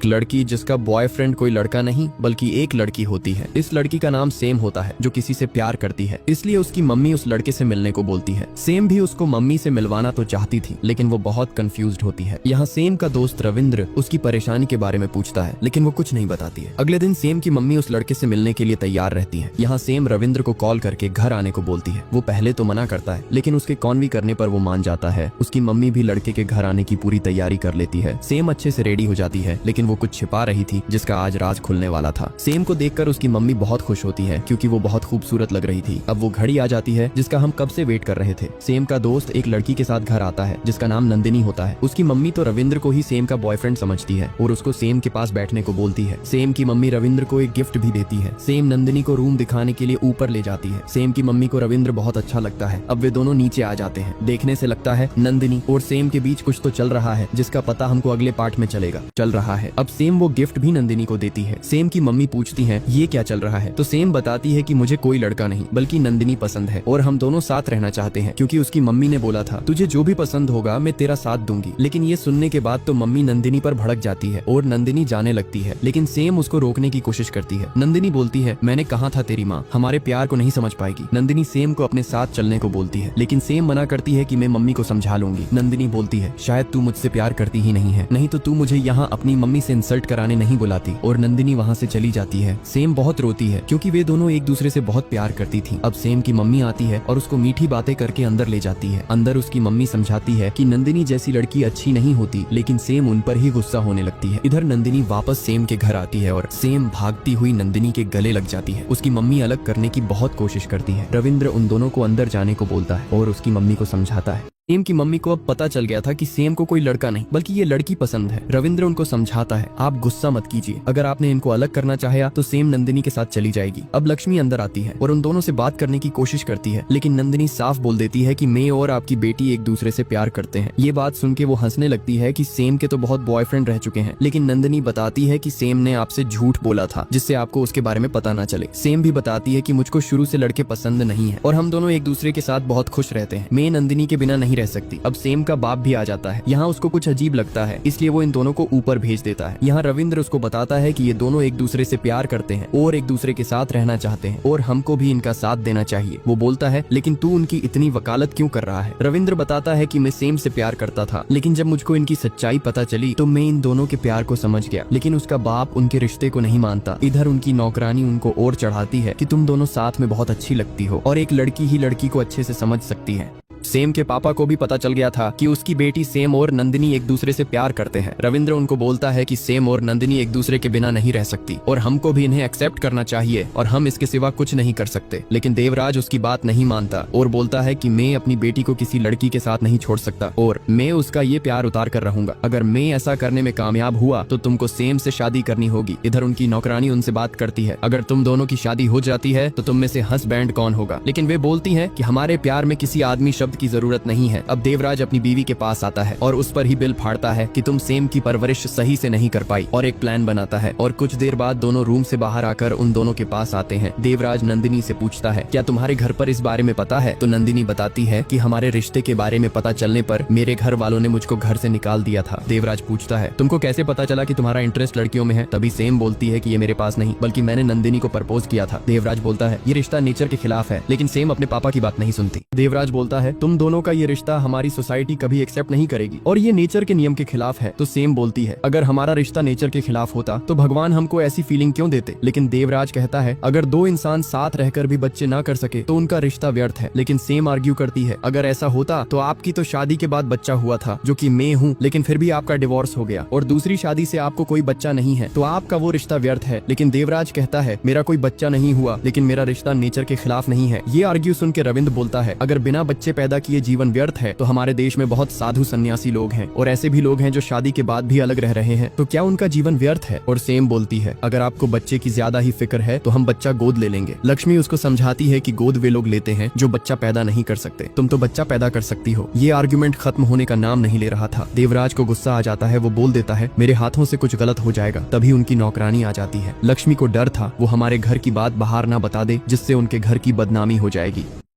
एक लड़की जिसका बॉयफ्रेंड कोई लड़का नहीं बल्कि एक लड़की होती है। इस लड़की का नाम सेम होता है जो किसी से प्यार करती है, इसलिए उसकी मम्मी उस लड़के से मिलने को बोलती है। सेम भी उसको मम्मी से मिलवाना तो चाहती थी, लेकिन वो बहुत कंफ्यूज्ड होती है। यहाँ सेम का दोस्त रविंद्र उसकी परेशानी के बारे में पूछता है, लेकिन वो कुछ नहीं बताती है। अगले दिन सेम की मम्मी उस लड़के से मिलने के लिए तैयार रहती है। यहाँ सेम रविंद्र को कॉल करके घर आने को बोलती है। वो पहले तो मना करता है, लेकिन उसके कॉन्वी करने पर वो मान जाता है। उसकी मम्मी भी लड़के के घर आने की पूरी तैयारी कर लेती है। सेम अच्छे से रेडी हो जाती है, लेकिन वो कुछ छिपा रही थी जिसका आज राज खुलने वाला था। सेम को देखकर उसकी मम्मी बहुत खुश होती है, क्योंकि वो बहुत खूबसूरत लग रही थी। अब वो घड़ी आ जाती है जिसका हम कब से वेट कर रहे थे। सेम का दोस्त एक लड़की के साथ घर आता है जिसका नाम नंदिनी होता है। उसकी मम्मी तो रविंद्र को ही सेम का बॉयफ्रेंड समझती है और उसको सेम के पास बैठने को बोलती है। सेम की मम्मी रविंद्र को एक गिफ्ट भी देती है। सेम नंदिनी को रूम दिखाने के लिए ऊपर ले जाती है। सेम की मम्मी को रविंद्र बहुत अच्छा लगता है। अब वे दोनों नीचे आ जाते हैं। देखने से लगता है नंदिनी और सेम के बीच कुछ तो चल रहा है, जिसका पता हमको अगले पार्ट में चल रहा है। अब सेम वो गिफ्ट भी नंदिनी को देती है। सेम की मम्मी पूछती है ये क्या चल रहा है, तो सेम बताती है कि मुझे कोई लड़का नहीं बल्कि नंदिनी पसंद है और हम दोनों साथ रहना चाहते हैं, क्योंकि उसकी मम्मी ने बोला था तुझे जो भी पसंद होगा मैं तेरा साथ दूंगी। लेकिन ये सुनने के बाद तो मम्मी नंदिनी पर भड़क जाती है और नंदिनी जाने लगती है, लेकिन सेम उसको रोकने की कोशिश करती है। नंदिनी बोलती है मैंने कहा था तेरी माँ हमारे प्यार को नहीं समझ पाएगी। नंदिनी सेम को अपने साथ चलने को बोलती है, लेकिन सेम मना करती है कि मैं मम्मी को समझा लूंगी। नंदिनी बोलती है शायद तू मुझसे प्यार करती ही नहीं है, नहीं तो तू मुझे यहाँ अपनी मम्मी से इंसल्ट कराने नहीं बुलाती, और नंदिनी वहाँ से चली जाती है। सेम बहुत रोती है क्योंकि वे दोनों एक दूसरे से बहुत प्यार करती थी। अब सेम की मम्मी आती है और उसको मीठी बातें करके अंदर ले जाती है। अंदर उसकी मम्मी समझाती है कि नंदिनी जैसी लड़की अच्छी नहीं होती, लेकिन सेम उन पर ही गुस्सा होने लगती है। इधर नंदिनी वापस सेम के घर आती है और सेम भागती हुई नंदिनी के गले लग जाती है। उसकी मम्मी अलग करने की बहुत कोशिश करती है। रविंद्र उन दोनों को अंदर जाने को बोलता है और उसकी मम्मी को समझाता है। सेम की मम्मी को अब पता चल गया था कि सेम को कोई लड़का नहीं बल्कि ये लड़की पसंद है। रविंद्र उनको समझाता है आप गुस्सा मत कीजिए, अगर आपने इनको अलग करना चाहा तो सेम नंदिनी के साथ चली जाएगी। अब लक्ष्मी अंदर आती है और उन दोनों से बात करने की कोशिश करती है, लेकिन नंदिनी साफ बोल देती है कि मैं और आपकी बेटी एक दूसरे से प्यार करते हैं। ये बात सुन के वो हंसने लगती है कि सेम के तो बहुत बॉयफ्रेंड रह चुके हैं, लेकिन नंदिनी बताती है कि सेम ने आपसे झूठ बोला था जिससे आपको उसके बारे में पता ना चले। सेम भी बताती है कि मुझको शुरू से लड़के पसंद नहीं है और हम दोनों एक दूसरे के साथ बहुत खुश रहते हैं। मैं नंदिनी के बिना नहीं रह सकती। अब सेम का बाप भी आ जाता है। यहाँ उसको कुछ अजीब लगता है, इसलिए वो इन दोनों को ऊपर भेज देता है। यहाँ रविंद्र उसको बताता है कि ये दोनों एक दूसरे से प्यार करते हैं और एक दूसरे के साथ रहना चाहते हैं और हमको भी इनका साथ देना चाहिए। वो बोलता है लेकिन तू उनकी इतनी वकालत क्यों कर रहा है। रविंद्र बताता है कि मैं सेम से प्यार करता था, लेकिन जब मुझको इनकी सच्चाई पता चली तो मैं इन दोनों के प्यार को समझ गया, लेकिन उसका बाप उनके रिश्ते को नहीं मानता। इधर उनकी नौकरानी उनको और चढ़ाती है कि तुम दोनों साथ में बहुत अच्छी लगती हो और एक लड़की ही लड़की को अच्छे से समझ सकती है। सेम के पापा को भी पता चल गया था कि उसकी बेटी सेम और नंदिनी एक दूसरे से प्यार करते हैं। रविंद्र उनको बोलता है कि सेम और नंदिनी एक दूसरे के बिना नहीं रह सकती और हमको भी इन्हें एक्सेप्ट करना चाहिए और हम इसके सिवा कुछ नहीं कर सकते। लेकिन देवराज उसकी बात नहीं मानता और बोलता है कि मैं अपनी बेटी को किसी लड़की के साथ नहीं छोड़ सकता और मैं उसका ये प्यार उतार कर रहूंगा। अगर मैं ऐसा करने में कामयाब हुआ तो तुमको सेम से शादी करनी होगी। इधर उनकी नौकरानी उनसे बात करती है अगर तुम दोनों की शादी हो जाती है तो तुम में से हस्बैंड कौन होगा, लेकिन वे बोलती है कि हमारे प्यार में किसी आदमी शब्द की जरूरत नहीं है। अब देवराज अपनी बीवी के पास आता है और उस पर ही बिल फाड़ता है कि तुम सेम की परवरिश सही से नहीं कर पाई, और एक प्लान बनाता है। और कुछ देर बाद दोनों रूम से बाहर आकर उन दोनों के पास आते हैं। देवराज नंदिनी से पूछता है क्या तुम्हारे घर पर इस बारे में पता है, तो नंदिनी बताती है कि हमारे रिश्ते के बारे में पता चलने पर मेरे घर वालों ने मुझको घर से निकाल दिया था। देवराज पूछता है तुमको कैसे पता चला कि तुम्हारा इंटरेस्ट लड़कियों में है। तभी सेम बोलती है कि ये मेरे पास नहीं बल्कि मैंने नंदिनी को प्रपोज किया था। देवराज बोलता है ये रिश्ता नेचर के खिलाफ है, लेकिन सेम अपने पापा की बात नहीं सुनती। देवराज बोलता है तुम दोनों का ये रिश्ता हमारी सोसाइटी कभी एक्सेप्ट नहीं करेगी और ये नेचर के नियम के खिलाफ है। तो सेम बोलती है अगर हमारा रिश्ता नेचर के खिलाफ होता तो भगवान हमको ऐसी फीलिंग क्यों देते। लेकिन देवराज कहता है अगर दो इंसान साथ रहकर भी बच्चे ना कर सके तो उनका रिश्ता व्यर्थ है। लेकिन सेम आर्ग्यू करती है अगर ऐसा होता तो आपकी तो शादी के बाद बच्चा हुआ था जो कि मैं हूँ, लेकिन फिर भी आपका डिवोर्स हो गया और दूसरी शादी से आपको कोई बच्चा नहीं है, तो आपका वो रिश्ता व्यर्थ है। लेकिन देवराज कहता है मेरा कोई बच्चा नहीं हुआ, लेकिन मेरा रिश्ता नेचर के खिलाफ नहीं है। ये आर्ग्यू सुन के रविंद्र बोलता है अगर बिना बच्चे पैदा किए जीवन व्यर्थ है तो हमारे देश में बहुत साधु सन्यासी लोग हैं और ऐसे भी लोग हैं जो शादी के बाद भी अलग रह रहे हैं, तो क्या उनका जीवन व्यर्थ है। और सेम बोलती है अगर आपको बच्चे की ज्यादा ही फिक्र है तो हम बच्चा गोद ले लेंगे। लक्ष्मी उसको समझाती है कि गोद वे लोग लेते हैं जो बच्चा पैदा नहीं कर सकते, तुम तो बच्चा पैदा कर सकती हो। ये आर्गुमेंट खत्म होने का नाम नहीं ले रहा था। देवराज को गुस्सा आ जाता है, वो बोल देता है मेरे हाथों से कुछ गलत हो जाएगा। तभी उनकी नौकरानी आ जाती है। लक्ष्मी को डर था वो हमारे घर की बात बाहर ना बता दे जिससे उनके घर की बदनामी हो जाएगी।